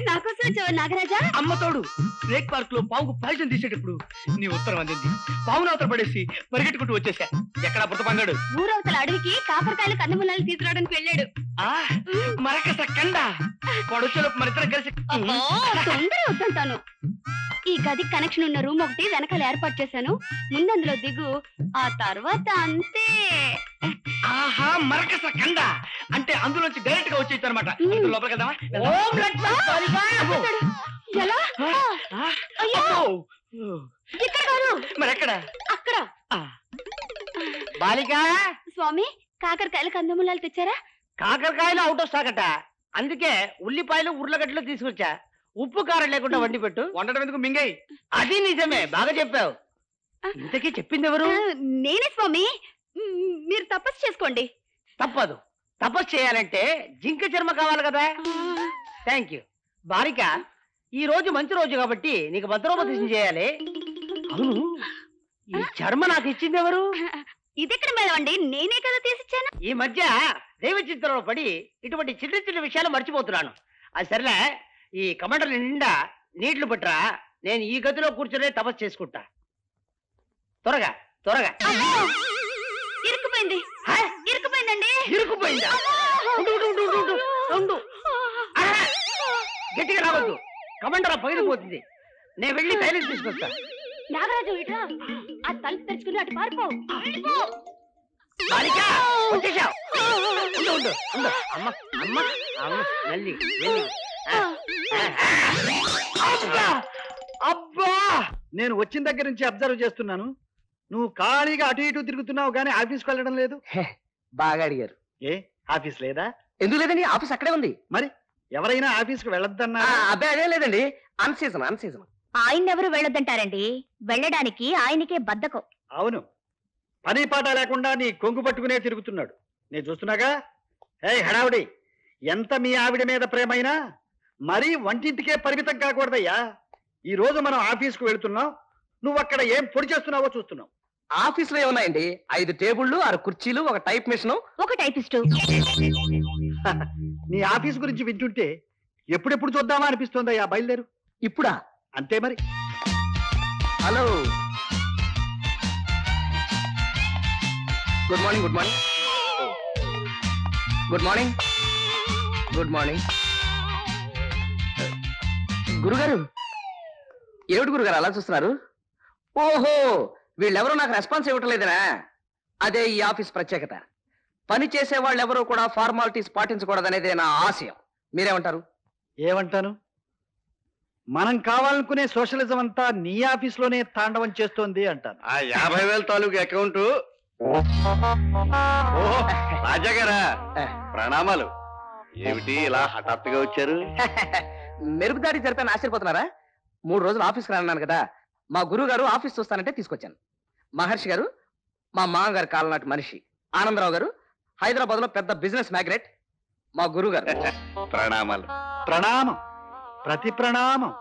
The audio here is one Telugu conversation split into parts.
నాకోసం వచ్చావా నాగరాజా? అమ్మ తోడు స్నేక్ పార్క్ లో పావుకు పాయసం తీసేటప్పుడు నీ ఉత్తరం అందింది. పావును అవతల పడేసి పరిగెట్టుకుంటూ వచ్చేసా. ఎక్కడ బుట్టపంగాడు? ఊరవతల అడవికి కాకరకాయలు కందమూలాలు తీసుకురావడానికి వెళ్ళాడు. మరకస కండ వాడొచ్చేలోపు మరిద్దరం కలిసి తొందర వద్దంటాను. ఈ గది కనెక్షన్ ఉన్న రూమ్ ఒకటి వెనకాల ఏర్పాటు చేశాను. ముందందులో దిగు, ఆ తర్వాత అంతే. ఆహా, మరకస కండ అంటే అందులోంచి డైరెక్ట్ గా వచ్చేయచ్చు అనమాట. లోపలికి వెళ్దామా? ఎలా? ఇక్కడ కాదు, మరి ఎక్కడ? అక్కడ. బాలిక, స్వామి, కాకరకాయలు కందమూలాలు తెచ్చారా? కాకరకాయలు అవుట్ ఆఫ్ స్టాక్ అట. అందుకే ఉల్లిపాయలు ఉర్లగడ్డలు తీసుకొచ్చా. ఉప్పు కారం లేకుండా వండి పెట్టు. వండడం ఎందుకు మింగై? అది నిజమే, బాగా చెప్పావు. ఇంతకీ చెప్పింది ఎవరు? నేనే స్వామి. మీరు తపస్సు చేసుకోండి. తప్పదు. తపస్సు చేయాలంటే జింక చర్మ కావాలి కదా. థ్యాంక్ యూ బాలిక. ఈ రోజు మంచి రోజు కాబట్టి నీకు మంత్రోపదేశం చేయాలి. అవును, ఈ చర్మ నాకు ఇచ్చింది ఎవరు? ఇదెక్కడ మేళండి, నేనే కదా తీసిచ్చాను. ఈ మధ్య దైవ చిత్రంలో పడి ఇటువంటి చిన్న చిన్న విషయాలు మర్చిపోతున్నాను. అది సరేలే, ఈ కమండల నిండా నీళ్లు పట్టరా. నేను ఈ గదిలో కూర్చొని తపస్సు చేసుకుంటా. త్వరగా త్వరగా. ఇరుక్కుపోయింది. ఇరుక్కుపోయిందండి. ఇరుక్కుపోయిందా? గట్టిగా రావద్దు, కమండల పగిలిపోతుంది. నేను వెళ్ళి తైలం తీసుకొస్తా. నాగరాజు ఇట్లా ఆ తలుపు తెరుచుకుని అటు పారిపో. బాలిక, వచ్చేసావు. ఉండు ఉండు ఉండు. అమ్మ అమ్మ అమ్మ, వెళ్ళి వెళ్ళి. అబ్బా, నేను వచ్చిన దగ్గర నుంచి అబ్జర్వ్ చేస్తున్నాను. నువ్వు ఖాళీగా అటు ఇటు తిరుగుతున్నావు కానీ ఆఫీస్కి వెళ్ళడం లేదు. బాగా అడిగారు. ఏ ఆఫీస్ లేదా? ఎందుకు లేదండి, ఆఫీస్ అక్కడే ఉంది. మరి ఎవరైనా ఆఫీస్కి వెళ్ళొద్దన్నా? అబ్బాయి అదే లేదండి, అన్ సీజన్ అన్ సీజన్. ఆయన్నెవరు వెళ్ళొద్దంటారండి? వెళ్ళడానికి ఆయనకే బద్ధకం. అవును, పని పాట లేకుండా నీ కొంగు పట్టుకునే తిరుగుతున్నాడు. నేను చూస్తున్నాగా. హే హడావుడి, ఎంత మీ ఆవిడ మీద ప్రేమైనా మరీ వంటింటికే పరిమితం కాకూడదయ్యా. ఈ రోజు మనం ఆఫీస్కు వెళుతున్నాం, నువ్వు అక్కడ ఏం పొడి చేస్తున్నావో చూస్తున్నావు. ఆఫీస్ లో ఏమున్నాయండి? 5 టేబుళ్లు, 6 కుర్చీలు, ఒక టైప్ మిషన్, ఒక టైపిస్టు. నీ ఆఫీస్ గురించి వింటుంటే ఎప్పుడెప్పుడు చూద్దామా అనిపిస్తోందయ్యా. బయలుదేరు. ఇప్పుడా? అంతే మరి. Hello, good morning. Good morning. Good morning. Good morning. గురుగారు, ఏమిటి గురుగారు అలా చూస్తున్నారు? ఓహో, వీళ్ళెవరూ నాకు రెస్పాన్స్ ఇవ్వట్లేదనా? అదే ఈ ఆఫీస్ ప్రత్యేకత. పని చేసే వాళ్ళెవరూ కూడా ఫార్మాలిటీస్ పాటించకూడదనేదే నా ఆశయం. మీరేమంటారు? ఏమంటాను? మనం కావాలనుకునే సోషలిజం అంతా నీ ఆఫీస్లోనే తాండవం చేస్తోంది అంటాను. ఆ 50,000 తాలూకు అకౌంట్. రాజాగారా, ప్రణామాలు. ఏమిటి ఇలా హఠాత్తుగా వచ్చారు? మెరుగుదాడి జరిపాను ఆశ్చర్యపోతున్నారా? 3 రోజులు ఆఫీస్కి రానున్నాను కదా, మా గురువు గారు ఆఫీస్ చూస్తానంటే తీసుకొచ్చాను. మహర్షి గారు మా మామగారు కాలనాటి మనిషి. ఆనందరావు గారు హైదరాబాద్ లో పెద్ద బిజినెస్ మ్యాగ్నెట్. మా గురువు గారు. ప్రణామాలు. ప్రణామం, ప్రతి ప్రణామం.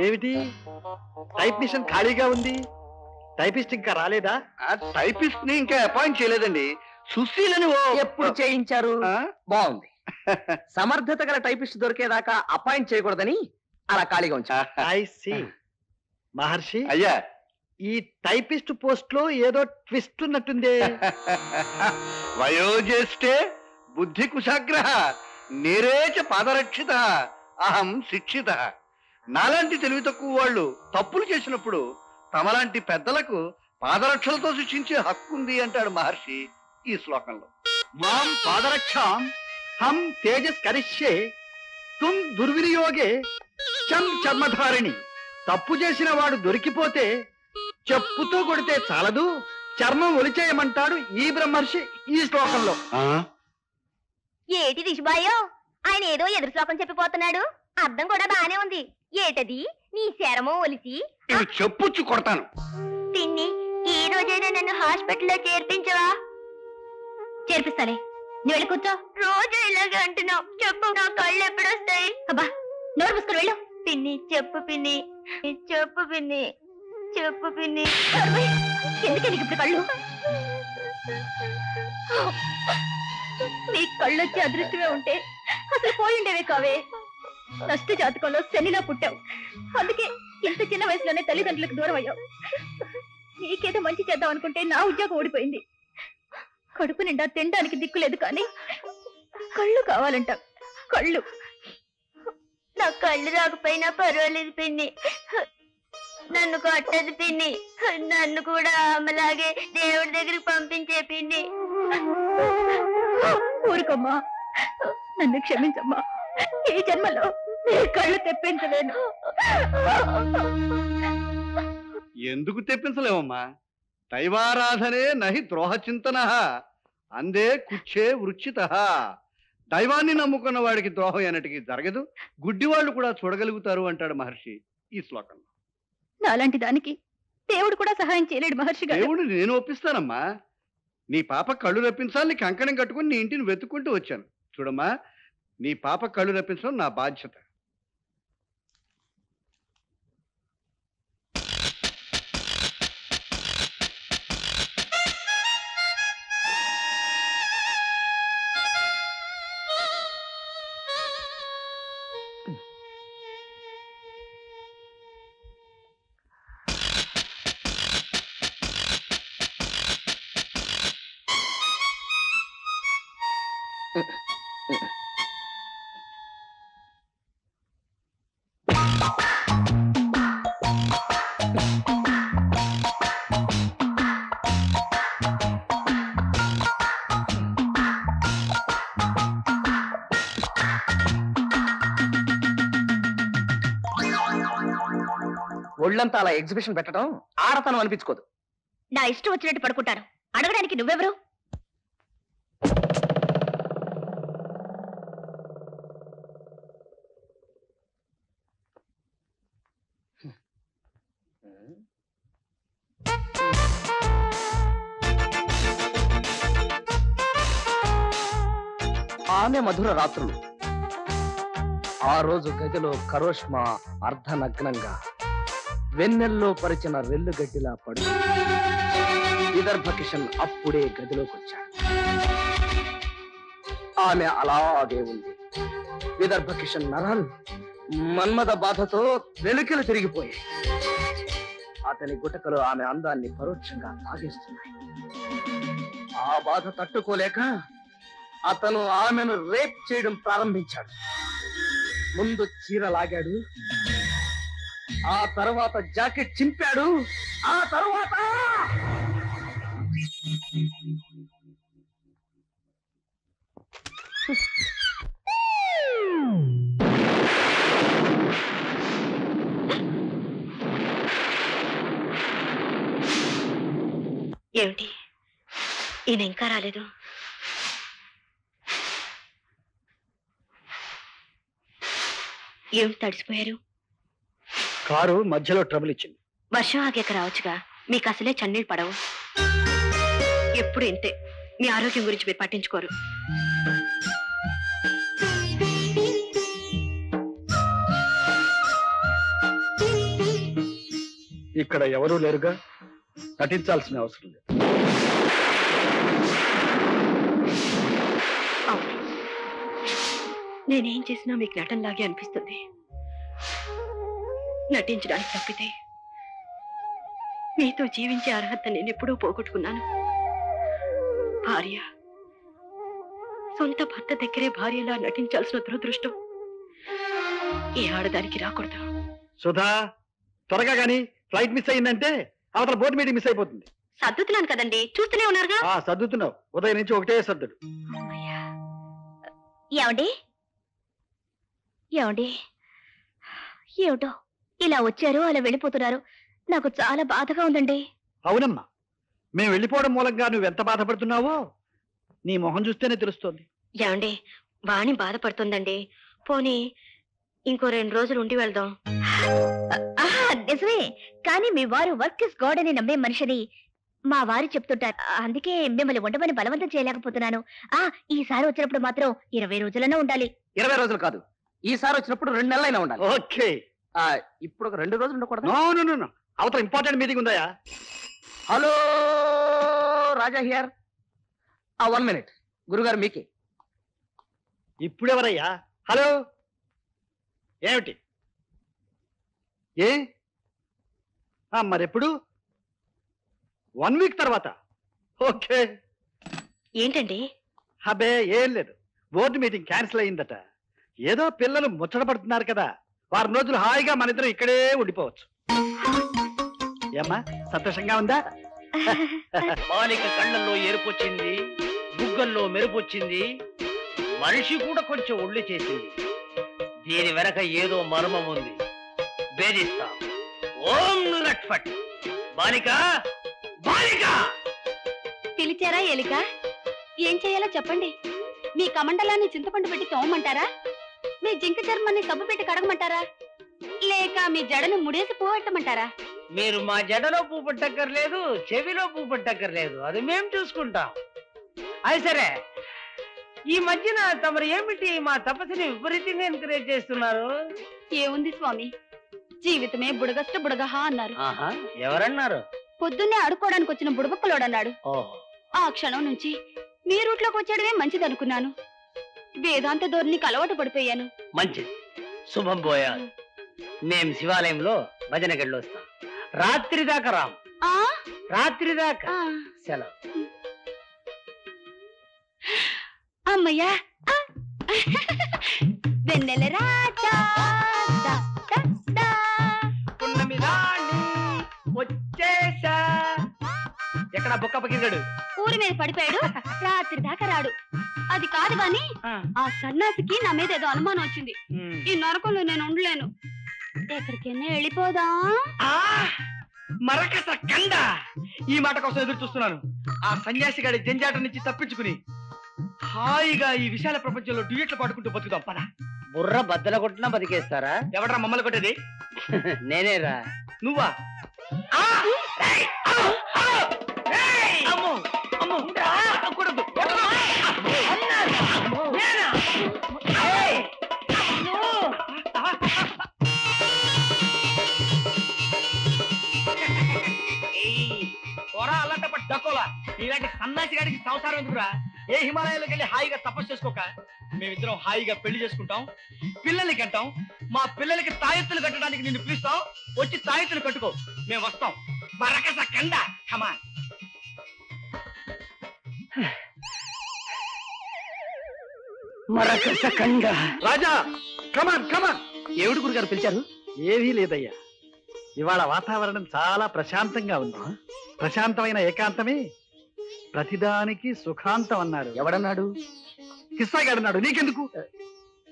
ఏమిటి, టైప్ మిషన్ ఖాళీగా ఉంది, టైపిస్ట్ ఇంకా రాలేదా? ఆ టైపిస్ట్ ని ఇంకా అపాయింట్ చేయలేదండి. సుశీలని ఎప్పుడు చేయించారు? బాగుంది. సమర్థత గల టైపిస్ట్ దొరికేదాకా అపాయింట్ చేయకూడదని అలా ఖాళీగా ఉంచా. I see. మహర్షి, అయ్యా, ఈ టైపిస్ట్ పోస్ట్ లో ఏదో ట్విస్ట్ ఉన్నట్టుందే. వయోజ్యేష్ఠే బుద్ధి కుశాగ్రహ నిరేచ పాదరక్షిత అహం శిక్షిత. నాలాంటి తెలివి తక్కువ వాళ్ళు తప్పులు చేసినప్పుడు తమలాంటి పెద్దలకు పాదరక్షలతో శిక్షించే హక్కు ఉంది అంటాడు మహర్షి ఈ శ్లోకంలో. మాం పాదరక్షాం హం తేజస్ కరిష్యే తుం దుర్వినియోగే చం చర్మధారిణి. తప్పు చేసిన వాడు దొరికిపోతే చెప్పుతో కొడితే చాలదు, చర్మం ఒలిచేయమంటాడు ఈ బ్రహ్మర్షి ఈ శ్లోకంలో. ఏటి దిశబాయో, ఆయన ఏదో ఎదురు శ్లోకం చెప్పిపోతున్నాడు. అర్థం కూడా బానే ఉంది. ఏటది? నీ శరమం ఒలిచి చెప్పుచ్చు కొడతాను. పిన్ని, ఈ రోజైనా నన్ను హాస్పిటల్లో చేర్పించవా? చేర్పిస్తాలే, నువ్వు వెళ్ళి కూర్చో. రోజు ఇలాగే అంటున్నావు. చెప్పు, నా కళ్ళు ఎప్పుడు వస్తాయి? అబ్బా, నోరు పుస్తకం వెళ్ళు. పిన్ని చెప్పు, పిన్ని చెప్పు, పిన్ని చెప్పు, పిన్ని. ఎందుకే నీకు ఇప్పుడు కళ్ళు? నీ కళ్ళు వచ్చే అదృష్టమే ఉంటే అసలు పోయిండేవే కావే. నష్ట జాతకంలో శనిలా పుట్టావు. అందుకే ఇంత చిన్న వయసులోనే తల్లిదండ్రులకు దూరం అయ్యావు. నీకేదో మంచి చేద్దాం అనుకుంటే నా ఉద్యోగం ఓడిపోయింది. కడుపు నిండా తినడానికి దిక్కులేదు, కానీ కళ్ళు కావాలంట. కళ్ళు. నా కళ్ళు రాకపోయినా పర్వాలేదు పిన్ని, నన్ను కొట్టదు పిన్ని. నన్ను కూడా ఆమెలాగే దేవుడి దగ్గరికి పంపించే పిన్ని. ఊరుకోమ్మా, నన్ను క్షమించమ్మా. ఈ జన్మలో నీ కళ్ళు తెప్పించలేను. ఎందుకు తెప్పించలేవమ్మా? దైవారాధనే నహి ద్రోహ చింతన అందే కుచ్చే వృచ్చిత. దైవాన్ని నమ్ముకున్న వాడికి ద్రోహం ఎన్నటికీ జరగదు, గుడ్డివాళ్ళు కూడా చూడగలుగుతారు అంటాడు మహర్షి ఈ శ్లోకంలో. నాలాంటి దానికి దేవుడు కూడా సహాయం చేయలేడు మహర్షి గారు. దేవుడు నేను ఒప్పిస్తానమ్మా. నీ పాప కళ్ళు రప్పించాలని కంకణం కట్టుకుని నీ ఇంటిని వెతుక్కుంటూ వచ్చాను. చూడమ్మా, నీ పాప కళ్ళు రప్పించడం నా బాధ్యత. ఒళ్ళంతా అలా ఎగ్జిబిషన్ పెట్టడం ఆడతనం అనిపించుకోదు. నా ఇష్టం వచ్చినట్టు పడుకుంటాను. అడగడానికి నువ్వెవరు? ఆమె మధుర రాత్రులు. ఆ రోజు గదిలో కరోష్మా అర్ధనగ్నంగా వెన్నెల్లో పరిచిన రెల్లుగడ్డిలా పడు. విదర్భ కిషన్ అప్పుడే గదిలోకొచ్చాడు. ఆమె అలాగే ఉంది. విదర్భ కిషన్ నరాలు మన్మథ బాధతో వెలుకలు తిరిగిపోయాయి. అతని గుటకలు ఆమె అందాన్ని పరోక్షంగా తాగేస్తున్నాయి. ఆ బాధ తట్టుకోలేక అతను ఆమెను రేప్ చేయడం ప్రారంభించాడు. ముందు చీర లాగాడు, ఆ తర్వాత జాకెట్ చింపాడు, ఆ తర్వాత ఏమిటి, ఈయన ఇంకా రాలేదు? ఏమిటి తడిసిపోయారు? కారు మధ్యలో ట్రబుల్ ఇచ్చింది. వర్షం ఆగాక రావచ్చుగా, మీకు అసలే చన్నీళ్ళు పడవు. ఎప్పుడు ఇంతే, మీ ఆరోగ్యం గురించి మీరు పట్టించుకోరు. ఇక్కడ ఎవరూ లేరుగా, నటించాల్సిన అవసరం లేదు. అవును, నేనేం చేసినా మీకు నటనలాగే అనిపిస్తుంది. నటించడానికి తప్పితే మీతో జీవించే అర్హత నేను ఎప్పుడూ పోగొట్టుకున్నాను. భార్య, సొంత భర్త దగ్గరే భార్యలా నటించాల్సిన దురదృష్టం ఏ ఆడదానికి రాకూడదు. సుధా, త్వరగా గాని, ఫ్లైట్ మిస్ అయిందంటే అవతల బోర్డు మీటింగ్ మిస్ అయిపోతుంది. సర్దుతున్నాను కదండి, చూస్తూనే ఉన్నారుగా. సర్దుతున్నావు, ఉదయం నుంచి ఒకటే సర్దుడు. ఏమండి ఏమండి ఏమిటో ఇలా వచ్చారు, అలా వెళ్ళిపోతున్నారు. నాకు చాలా బాధగా ఉందండి. అవునమ్మా, మేము వెళ్ళిపోవడం మూలంగా నువ్వెంత బాధపడుతున్నావో నీ మొహం చూస్తేనే తెలుస్తోంది. ఏమండి, వాణి బాధపడుతుందండి. పోనీ ఇంకో 2 రోజులు ఉండి వెళ్దాం. నిజమే, కానీ మీ వారు వర్క్ ఇస్ గాడ్ అని నమ్మే మనిషిని మా వారు చెప్తుంటారు. అందుకే మిమ్మల్ని ఉండమని బలవంతం చేయలేకపోతున్నాను. ఈసారి వచ్చినప్పుడు మాత్రం 20 రోజులైనా ఉండాలి. 20 రోజులు కాదు, ఈసారి వచ్చినప్పుడు 2 నెలలైనా ఉండాలి. ఓకే. ఇప్పుడు ఒక 2 రోజులు ఉండకూడదు? నో, అవతల ఇంపార్టెంట్ మీటింగ్ ఉందా? Hello Raja here. 1 మినిట్, గురుగారు మీకే. ఇప్పుడెవరయ్యా? హలో, ఏమిటి? ఏ మరెప్పుడు? 1 వీక్ తర్వాత. ఓకే. ఏంటండి? అబే ఏం లేదు, బోర్డు మీటింగ్ క్యాన్సిల్ అయిందట. ఏదో పిల్లలు ముచ్చట పడుతున్నారు కదా, వారం రోజులు హాయిగా మన ఇద్దరం ఇక్కడే ఉండిపోవచ్చు. ఏమ్మా, సంతోషంగా ఉందా? బాలిక కళ్ళల్లో ఎరుపొచ్చింది, బుగ్గల్లో మెరుపొచ్చింది, మనిషి కూడా కొంచెం ఒళ్ళు చేసింది. దీని వెనక ఏదో మర్మం ఉంది, భేదిస్తా. ఓం నట్ఫట్. బాలిక, బాలిక! పిలిచారా ఎలిక? ఏం చేయాలో చెప్పండి. మీ కమండలాన్ని చింతపండు పెట్టి తోమంటారా? మీ జింక చర్మాన్ని సబ్బు పెట్టి కడగమంటారా? లేక మీ జడను ముడేసి పోవట్టమంటారా? మీరు మా జడలో పువ్వు పట్టక్కర్లేదు, చెవిలో పువ్వు పట్టక్కర్లేదు, అది మేం చూసుకుంటాం. అది సరే, ఈ మధ్యన తమరు ఏమిటి మా తపస్సుని విపరీతంగా ఎంకరేజ్ చేస్తున్నారు? ఏముంది స్వామి, జీవితమే బుడగష్ట బుడగహ అన్నారు. ఎవరన్నారు? పొద్దున్నే అడుక్కోవడానికి వచ్చిన బుడబుక్కలోడన్నాడు. ఆ క్షణం నుంచి మీ రూట్లోకి వచ్చేయడమే మంచిదనుకున్నాను. వేదాంత ధోరణికి అలవాటు పడిపోయాను. మంచిది, శుభం పోయా. మేం శివాలయంలో భజన గడిలోస్తాం. రాత్రి దాకా రాం. రాత్రి దాకా సెలవు. అమ్మయ్యా, వెన్నెల రాజా వచ్చేసా. ఎక్కడ బొక్క పకిందాడు? ఊరి మీద పడిపోయాడు, రాత్రి దాకా రాడు. అది కాదు గాని ఆ సన్నాసికి నా మీద ఏదో అనుమానం వచ్చింది. ఈ నరకంలో నేను ఉండలేను, ఎక్కడికైనా వెళ్ళిపోదా? మరకస కండ. ఈ మాట కోసం ఎదురు చూస్తున్నాను. ఆ సన్యాసి గారి జంజాట నుంచి తప్పించుకుని హాయిగా ఈ విశాల ప్రపంచంలో డ్యూయెట్లు పాడుకుంటూ బతుకుదాం పద. బుర్ర బద్దల కొట్టినా బతికేస్తారా? ఎవడరా మమ్మల్ని కొట్టేది? నేనేరా. నువ్వా? ఇలాంటి సన్నాసి గారికి సంసారం ఎందుకురా? ఏ హిమాలయాలకు వెళ్ళి హాయిగా తపస్సు చేసుకోక మేమిద్దరం హాయిగా పెళ్లి చేసుకుంటాం, పిల్లల్ని కంటాం. మా పిల్లలకి తాయెత్తులు కట్టడానికి నిన్ను పిలుస్తాం, వచ్చి తాయెత్తులు కట్టుకో, మేము వస్తాం. మరకస కండ. కమాన్. మరకస కండ. రాజా, కమాన్ కమాన్. ఏమిటి గురుగారు పిలిచారు? ఏమీ లేదయ్యా, ఇవాళ వాతావరణం చాలా ప్రశాంతంగా ఉంది. ప్రశాంతమైన ఏకాంతమే ప్రతిదానికి సుఖాంతం అన్నారు. ఎవడన్నాడు? కిస్సాగాడన్నాడు. నీకెందుకు?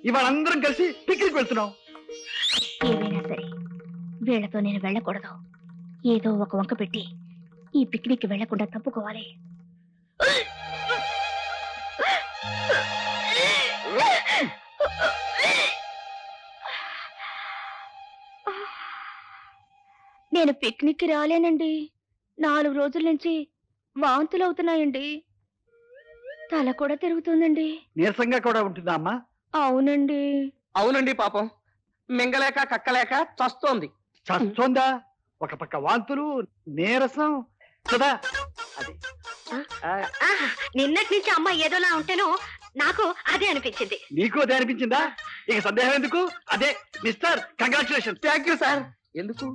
ఇవాళ అందరం కలిసి పిక్నిక్ వెళ్తున్నాం. ఏమైనా సరే వీళ్లతో నేను వెళ్ళకూడదు. ఏదో ఒక వంక పెట్టి ఈ పిక్నిక్ వెళ్లకుండా తప్పుకోవాలి. నేను పిక్నిక్ రాలేనండి. 4 రోజుల నుంచి వాంతులు అవుతున్నాయండి, తల కూడా తిరుగుతుందండి. నీరసంగా కూడా ఉంటుందా అమ్మా? అవునండి. అవునండి, పాపం మింగలేక కక్కలేక చస్తోంది. చస్తోందా? ఒక పక్క వాంతులు, నీరసం కదా. అది నిన్నటి నుంచి అమ్మ ఏదోలా ఉంటేనో నాకు అదే అనిపించింది. నీకు అదే అనిపించిందా? ఇక సందేహం ఎందుకు? అదే mister, congratulation. Thank you sir. ఎందుకు?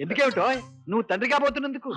ఎందుకేమిటో, నువ్వు తండ్రి కాబోతున్నందుకు.